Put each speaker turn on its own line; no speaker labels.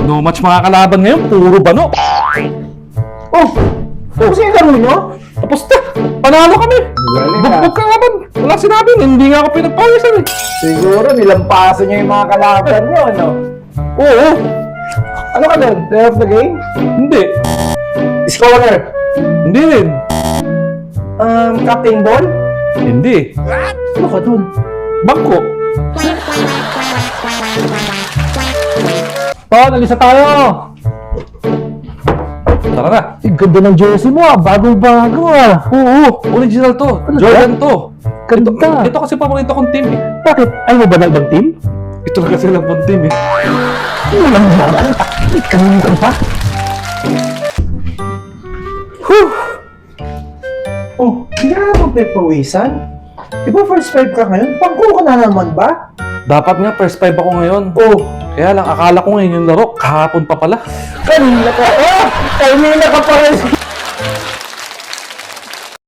No match mga kalaban ngayon, puro bano.
Oh! Tapos yung laro nyo?
Tapos na, panalo kami.
Galing
Bugbog ka nga ba? Wala sinabi, hindi nga ako pinagpawisan eh.
Siguro nilampaso nyo yung mga kalaban nyo, no?
Oo,
Ano ka doon? Player of the game?
hindi.
Scorer?
Hindi rin.
Captain Ball?
Hindi.
Ano ka doon?
Bangko.
Ton, alis na tayo!
Tara na.
Ganda ng jersey mo bagong-bago
Oo, original to.
Ano
Jordan
ba?
to.
Ganda.
Ito kasi paborito kong team eh.
Bakit? Ayaw mo ba ng ibang team?
Ito na kasi lang pong team eh.
Ano lang naman? Kanina ka pa? Whew! Oh, hindi ka na magpapawisan? Di ba first five ka ngayon? Pangko ka na naman ba?
Dapat nga first 5 ako ngayon.
Oh,
Kaya lang, akala ko ngayon yung laro, kahapon pa pala.
kanina ka pa! Kanina ka pa rin!